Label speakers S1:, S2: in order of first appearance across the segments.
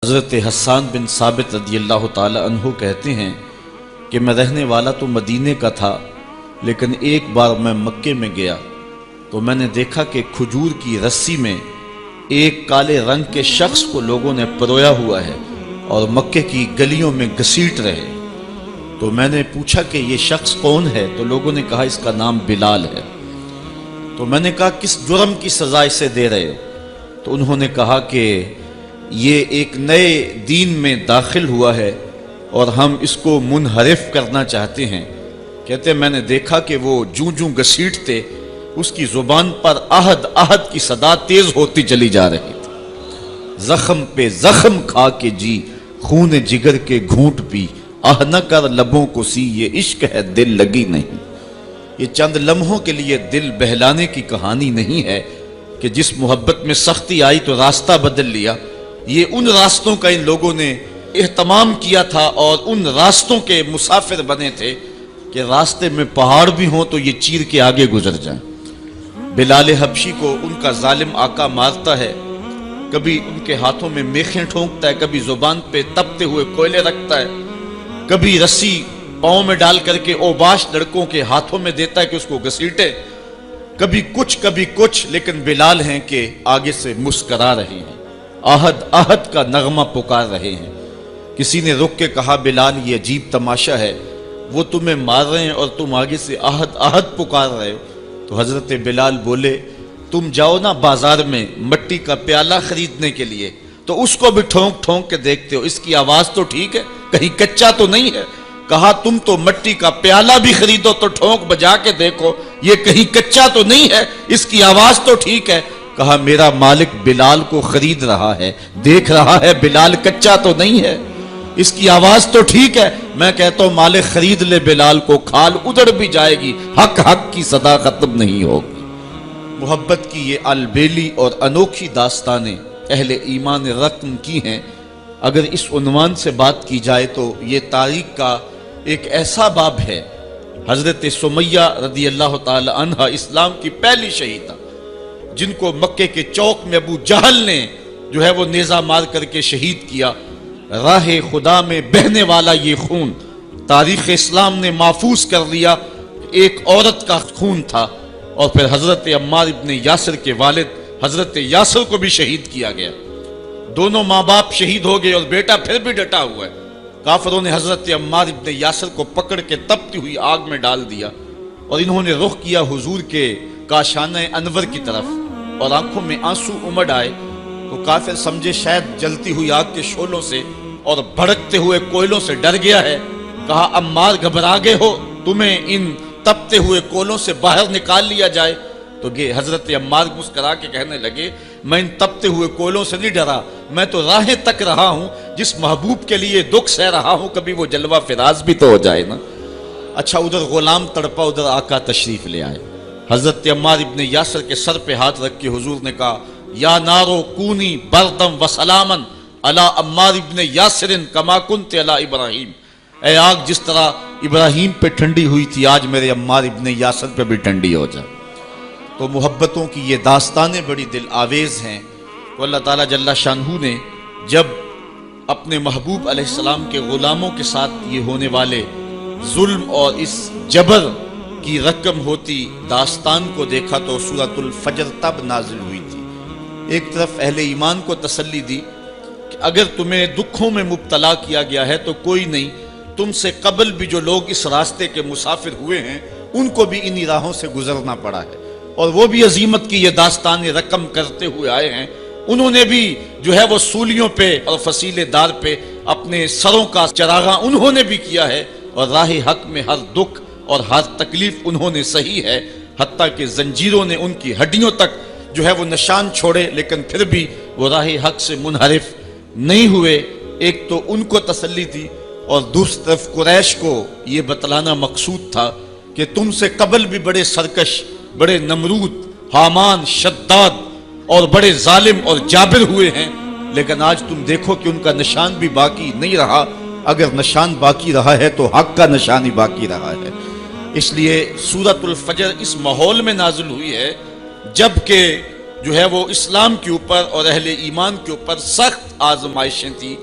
S1: حضرت حسان بن ثابت رضی اللہ تعالی عنہ کہتے ہیں کہ میں رہنے والا تو مدینے کا تھا، لیکن ایک بار میں مکے میں گیا تو میں نے دیکھا کہ کھجور کی رسی میں ایک کالے رنگ کے شخص کو لوگوں نے پرویا ہوا ہے اور مکے کی گلیوں میں گھسیٹ رہے۔ تو میں نے پوچھا کہ یہ شخص کون ہے؟ تو لوگوں نے کہا اس کا نام بلال ہے۔ تو میں نے کہا کس جرم کی سزا اسے دے رہے ہو؟ تو انہوں نے کہا کہ یہ ایک نئے دین میں داخل ہوا ہے اور ہم اس کو منحرف کرنا چاہتے ہیں۔ کہتے ہیں میں نے دیکھا کہ وہ جوں جوں گھسیٹتے اس کی زبان پر احد احد کی صدا تیز ہوتی چلی جا رہی تھی۔ زخم پہ زخم کھا کے جی، خون جگر کے گھونٹ پی، آہ نہ کر لبوں کو سی، یہ عشق ہے دل لگی نہیں۔ یہ چند لمحوں کے لیے دل بہلانے کی کہانی نہیں ہے کہ جس محبت میں سختی آئی تو راستہ بدل لیا۔ یہ ان راستوں کا ان لوگوں نے اہتمام کیا تھا اور ان راستوں کے مسافر بنے تھے کہ راستے میں پہاڑ بھی ہوں تو یہ چیر کے آگے گزر جائیں۔ بلال حبشی کو ان کا ظالم آقا مارتا ہے، کبھی ان کے ہاتھوں میں میخیں ٹھونکتا ہے، کبھی زبان پہ تپتے ہوئے کوئلے رکھتا ہے، کبھی رسی پاؤں میں ڈال کر کے اوباش لڑکوں کے ہاتھوں میں دیتا ہے کہ اس کو گھسیٹے، کبھی کچھ، لیکن بلال ہیں کہ آگے سے مسکرا رہے ہیں، آہد آہد کا نغمہ پکار رہے ہیں۔ کسی نے رک کے کہا بلال یہ عجیب تماشا ہے، وہ تمہیں مار رہے ہیں اور تم آگے سے آہد آہد پکار رہے ہو۔ تو حضرت بلال بولے تم جاؤ نا بازار میں مٹی کا پیالہ خریدنے کے لیے تو اس کو بھی ٹھونک ٹھونک کے دیکھتے ہو، اس کی آواز تو ٹھیک ہے، کہیں کچا تو نہیں ہے۔ کہا تم تو مٹی کا پیالہ بھی خریدو تو ٹھونک بجا کے دیکھو، یہ کہیں کچا تو نہیں ہے، اس کی آواز تو ٹھیک ہے۔ کہا میرا مالک بلال کو خرید رہا ہے، دیکھ رہا ہے بلال کچا تو نہیں ہے، اس کی آواز تو ٹھیک ہے۔ میں کہتا ہوں مالک خرید لے بلال کو، کھال ادھر بھی جائے گی، حق حق کی صدا ختم نہیں ہوگی۔ محبت کی یہ البیلی اور انوکھی داستانیں اہل ایمان رقم کی ہیں۔ اگر اس عنوان سے بات کی جائے تو یہ تاریخ کا ایک ایسا باب ہے۔ حضرت سمیہ رضی اللہ تعالی عنہ اسلام کی پہلی شہیدہ، جن کو مکے کے چوک میں ابو جہل نے جو ہے وہ نیزہ مار کر کے شہید کیا۔ راہ خدا میں بہنے والا یہ خون تاریخ اسلام نے محفوظ کر لیا، ایک عورت کا خون تھا۔ اور پھر حضرت عمار ابن یاسر کے والد حضرت یاسر کو بھی شہید کیا گیا، دونوں ماں باپ شہید ہو گئے اور بیٹا پھر بھی ڈٹا ہوا ہے۔ کافروں نے حضرت عمار ابن یاسر کو پکڑ کے تپتی ہوئی آگ میں ڈال دیا اور انہوں نے رخ کیا حضور کے کاشانہ انور کی طرف اور آنکھوں میں آنسو امڈ آئے تو کافر سمجھے شاید جلتی ہوئی آگ کے شعلوں سے اور بھڑکتے ہوئے کوئلوں سے ڈر گیا ہے۔ کہا عمار گھبرا گئے ہو، تمہیں ان تپتے ہوئے کولوں سے باہر نکال لیا جائے؟ تو یہ حضرت عمار مسکرا کے کہنے لگے میں ان تپتے ہوئے کولوں سے نہیں ڈرا، میں تو راہیں تک رہا ہوں، جس محبوب کے لیے دکھ سہ رہا ہوں کبھی وہ جلوہ فراز بھی تو ہو جائے نا۔ اچھا ادھر غلام تڑپا، ادھر آقا تشریف لے آئے۔ حضرت عمار ابن یاسر کے سر پہ ہاتھ رکھ کے حضور نے کہا یا نارو کونی بردم و سلامن علی عمار ابن یاسر کما کنت علی ابراہیم، اے آگ جس طرح ابراہیم پہ ٹھنڈی ہوئی تھی آج میرے عمار ابن یاسر پہ بھی ٹھنڈی ہو جائے۔ تو محبتوں کی یہ داستانیں بڑی دل آویز ہیں۔ تو اللہ تعالیٰ جل شانہ نے جب اپنے محبوب علیہ السلام کے غلاموں کے ساتھ یہ ہونے والے ظلم اور اس جبر کی رقم ہوتی داستان کو دیکھا تو سورۃ الفجر تب نازل ہوئی تھی۔ ایک طرف اہل ایمان کو تسلی دی کہ اگر تمہیں دکھوں میں مبتلا کیا گیا ہے تو کوئی نہیں، تم سے قبل بھی جو لوگ اس راستے کے مسافر ہوئے ہیں ان کو بھی انہی راہوں سے گزرنا پڑا ہے اور وہ بھی عظیمت کی یہ داستان رقم کرتے ہوئے آئے ہیں۔ انہوں نے بھی جو ہے وہ سولیوں پہ اور فصیلے دار پہ اپنے سروں کا چراغاں انہوں نے بھی کیا ہے اور راہ حق میں ہر دکھ اور ہر تکلیف انہوں نے سہی ہے، حتیٰ کہ زنجیروں نے ان کی ہڈیوں تک جو ہے وہ نشان چھوڑے، لیکن پھر بھی وہ راہ حق سے منحرف نہیں ہوئے۔ ایک تو ان کو تسلی تھی اور دوسری طرف قریش کو یہ بتلانا مقصود تھا کہ تم سے قبل بھی بڑے سرکش، بڑے نمرود، حامان، شداد اور بڑے ظالم اور جابر ہوئے ہیں، لیکن آج تم دیکھو کہ ان کا نشان بھی باقی نہیں رہا۔ اگر نشان باقی رہا ہے تو حق کا نشان ہی باقی رہا ہے۔ اس لیے سورۃ الفجر اس ماحول میں نازل ہوئی ہے جب کہ جو ہے وہ اسلام کے اوپر اور اہل ایمان کے اوپر سخت آزمائشیں تھی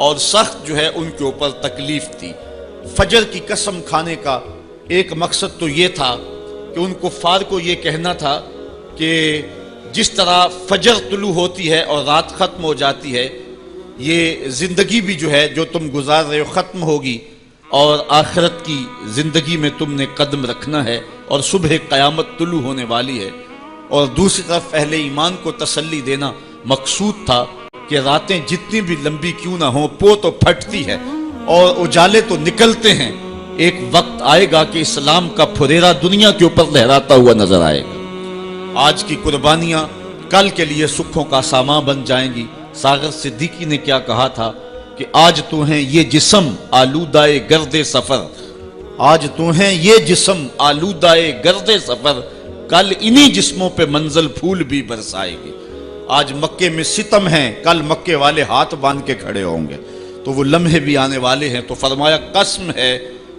S1: اور سخت جو ہے ان کے اوپر تکلیف تھی۔ فجر کی قسم کھانے کا ایک مقصد تو یہ تھا کہ ان کفار کو یہ کہنا تھا کہ جس طرح فجر طلوع ہوتی ہے اور رات ختم ہو جاتی ہے، یہ زندگی بھی جو ہے جو تم گزار رہے ہو ختم ہوگی، اور آخرت کی زندگی میں تم نے قدم رکھنا ہے اور صبح قیامت طلوع ہونے والی ہے۔ اور دوسری طرف اہل ایمان کو تسلی دینا مقصود تھا کہ راتیں جتنی بھی لمبی کیوں نہ ہوں، پو تو پھٹتی ہے اور اجالے تو نکلتے ہیں، ایک وقت آئے گا کہ اسلام کا پھریرا دنیا کے اوپر لہراتا ہوا نظر آئے گا۔ آج کی قربانیاں کل کے لیے سکھوں کا سامان بن جائیں گی۔ ساغر صدیقی نے کیا کہا تھا کہ آج تو ہیں یہ جسم آلودہ گرد سفر، آج تو ہیں یہ جسم آلودہ گرد سفر، کل انہی جسموں پہ منزل پھول بھی برسائے گی۔ آج مکے میں ستم ہیں، کل مکے والے ہاتھ باندھ کے کھڑے ہوں گے، تو وہ لمحے بھی آنے والے ہیں۔ تو فرمایا قسم ہے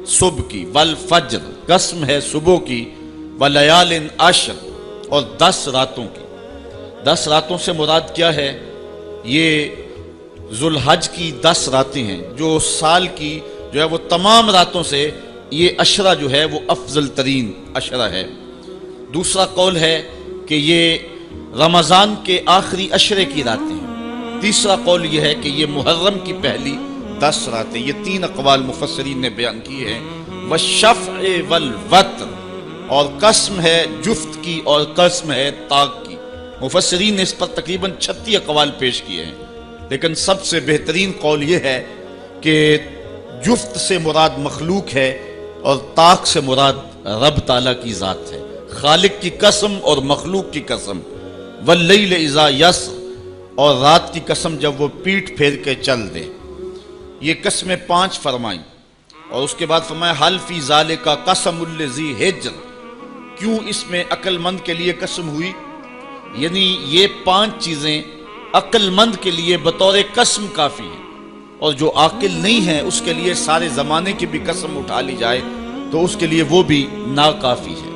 S1: صبح کی والفجر، قسم ہے صبح کی، ولیال عشر، اور 10 راتوں کی۔ 10 راتوں سے مراد کیا ہے؟ یہ ذوالحج کی 10 راتیں ہیں، جو سال کی جو ہے وہ تمام راتوں سے یہ عشرہ جو ہے وہ افضل ترین عشرہ ہے۔ دوسرا قول ہے کہ یہ رمضان کے آخری عشرے کی راتیں ہیں۔ تیسرا قول یہ ہے کہ یہ محرم کی پہلی 10 راتیں۔ یہ 3 اقوال مفسرین نے بیان کیے ہیں۔ والشفع والوتر، اور قسم ہے جفت کی اور قسم ہے طاق کی۔ مفسرین نے اس پر تقریباً 36 اقوال پیش کیے ہیں، لیکن سب سے بہترین قول یہ ہے کہ جفت سے مراد مخلوق ہے اور طاق سے مراد رب تعالیٰ کی ذات ہے۔ خالق کی قسم اور مخلوق کی قسم۔ واللیل اذا یسر، اور رات کی قسم جب وہ پیٹ پھیر کے چل دے۔ یہ قسمیں 5 فرمائیں، اور اس کے بعد فرمایا حل فی ذالک قسم الذی حجر، کیوں اس میں عقل مند کے لیے قسم ہوئی؟ یعنی یہ 5 چیزیں عقل مند کے لیے بطور قسم کافی ہیں، اور جو عاقل نہیں ہے اس کے لیے سارے زمانے کی بھی قسم اٹھا لی جائے تو اس کے لیے وہ بھی ناکافی ہے۔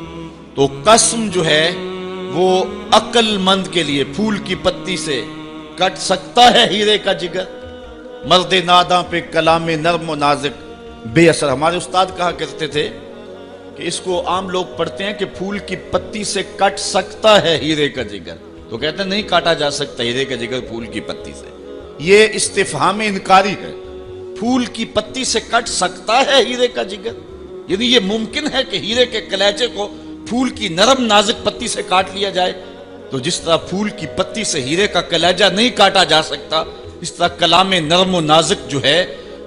S1: تو قسم جو ہے وہ عقل مند کے لیے، پھول کی پتی سے کٹ سکتا ہے ہیرے کا جگر، مرد ناداں پہ کلام نرم و نازک بے اثر۔ ہمارے استاد کہا کرتے تھے کہ اس کو عام لوگ پڑھتے ہیں کہ پھول کی پتی سے کٹ سکتا ہے ہیرے کا جگر، تو کہتے ہیں نہیں کاٹا جا سکتا ہیرے کا جگر پھول کی پتی سے۔ یہ استفہام انکاری ہے۔ پھول کی پتی سے کٹ سکتا ہے ہیرے کا جگر، یعنی یہ ممکن ہے کہ ہیرے کے کلیجے کو پھول کی نرم نازک پتی سے کاٹ لیا جائے؟ تو جس طرح پھول کی پتی سے ہیرے کا کلیجہ نہیں کاٹا جا سکتا، اس طرح کلام نرم و نازک جو ہے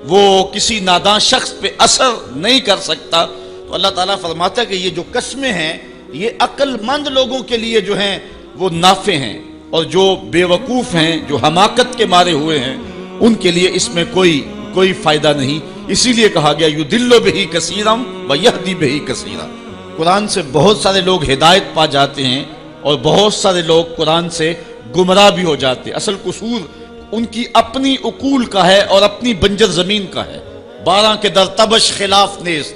S1: وہ کسی ناداں شخص پہ اثر نہیں کر سکتا۔ تو اللہ تعالیٰ فرماتا ہے کہ یہ جو قسمیں ہیں یہ عقل مند لوگوں کے لیے جو ہیں وہ نافع ہیں، اور جو بے وقوف ہیں، جو حماقت کے مارے ہوئے ہیں، ان کے لیے اس میں کوئی فائدہ نہیں۔ اسی لیے کہا گیا یضل بہ کثیرا ویہدی بہ کثیرا۔ قرآن سے بہت سارے لوگ ہدایت پا جاتے ہیں اور بہت سارے لوگ قرآن سے گمراہ بھی ہو جاتے ہیں۔ اصل قصور ان کی اپنی عقول کا ہے اور اپنی بنجر زمین کا ہے۔ 12 کے در تبش خلاف نیست،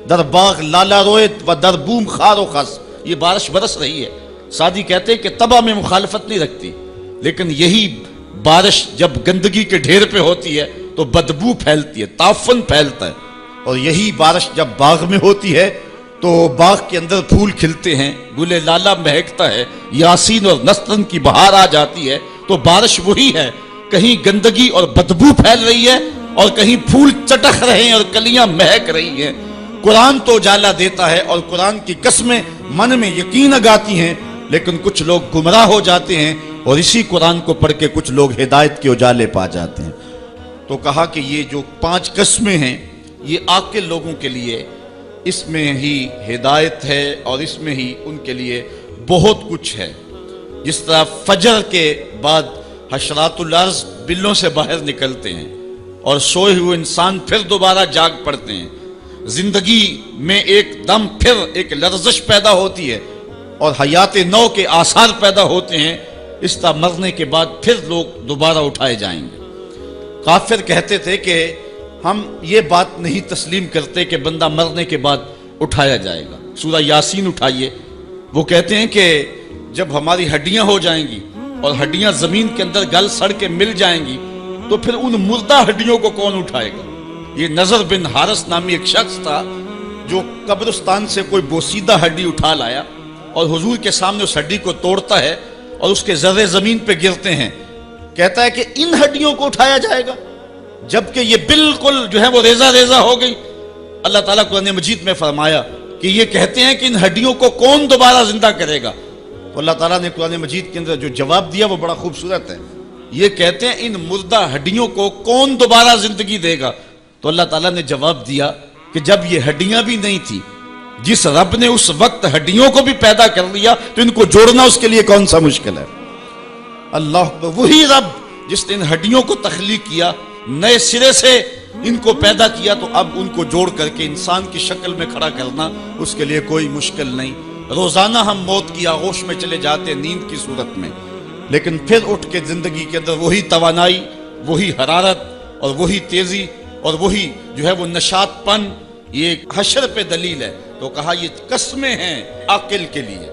S1: در باغ لالا رویت و در بوم خار و خس۔ یہ بارش برس رہی ہے، سعدی کہتے ہیں کہ تباہ میں مخالفت نہیں رکھتی، لیکن یہی بارش جب گندگی کے ڈھیر پہ ہوتی ہے تو بدبو پھیلتی ہے، تعفن پھیلتا ہے، اور یہی بارش جب باغ میں ہوتی ہے تو باغ کے اندر پھول کھلتے ہیں، گل لالا مہکتا ہے، یاسین اور نسترن کی بہار آ جاتی ہے۔ تو بارش وہی ہے، کہیں گندگی اور بدبو پھیل رہی ہے اور کہیں پھول چٹخ رہے ہیں اور کلیاں مہک رہی ہیں۔ قرآن تو اجالا دیتا ہے اور قرآن کی قسمیں من میں یقین اگاتی ہیں، لیکن کچھ لوگ گمراہ ہو جاتے ہیں اور اسی قرآن کو پڑھ کے کچھ لوگ ہدایت کے اجالے پا جاتے ہیں۔ تو کہا کہ یہ جو 5 قسمیں ہیں یہ عاقل لوگوں کے لیے اس میں ہی ہدایت ہے اور اس میں ہی ان کے لیے بہت کچھ ہے۔ جس طرح فجر کے بعد حشرات الارض بلوں سے باہر نکلتے ہیں اور سوئے ہوئے انسان پھر دوبارہ جاگ پڑتے ہیں، زندگی میں ایک دم پھر ایک لرزش پیدا ہوتی ہے اور حیات نو کے آثار پیدا ہوتے ہیں، اس طرح مرنے کے بعد پھر لوگ دوبارہ اٹھائے جائیں گے۔ کافر کہتے تھے کہ ہم یہ بات نہیں تسلیم کرتے کہ بندہ مرنے کے بعد اٹھایا جائے گا۔ سورہ یاسین اٹھائیے، وہ کہتے ہیں کہ جب ہماری ہڈیاں ہو جائیں گی اور ہڈیاں زمین کے اندر گل سڑ کے مل جائیں گی تو پھر ان مردہ ہڈیوں کو کون اٹھائے گا؟ یہ نضر بن حارث نامی ایک شخص تھا جو قبرستان سے کوئی بوسیدہ ہڈی اٹھا لایا اور حضور کے سامنے اس ہڈی کو توڑتا ہے اور اس کے ذرے زمین پہ گرتے ہیں. کہتا ہے کہ ان ہڈیوں کو اٹھایا جائے گا جبکہ یہ بالکل جو ہے وہ ریزہ ریزہ ہو گئی. اللہ تعالیٰ قرآن مجید میں فرمایا کہ یہ کہتے ہیں کہ ان ہڈیوں کو کون دوبارہ زندہ کرے گا؟ تو اللہ تعالیٰ نے قرآن مجید کے اندر جو جواب دیا وہ بڑا خوبصورت ہے. یہ کہتے ہیں ان مردہ ہڈیوں کو کون دوبارہ زندگی دے گا؟ تو اللہ تعالیٰ نے جواب دیا کہ جب یہ ہڈیاں بھی نہیں تھی، جس رب نے اس وقت ہڈیوں کو بھی پیدا کر لیا تو ان کو جوڑنا اس کے لیے کون سا مشکل ہے؟ اللہ اکبر. وہی رب جس نے ان ہڈیوں کو تخلیق کیا، نئے سرے سے ان کو پیدا کیا، تو اب ان کو جوڑ کر کے انسان کی شکل میں کھڑا کرنا اس کے لیے کوئی مشکل نہیں. روزانہ ہم موت کی آغوش میں چلے جاتے نیند کی صورت میں، لیکن پھر اٹھ کے زندگی کے اندر وہی توانائی، وہی حرارت اور وہی تیزی اور وہی جو ہے وہ نشاط پن. یہ حشر پہ دلیل ہے. تو کہا یہ قسمیں ہیں عاقل کے لیے.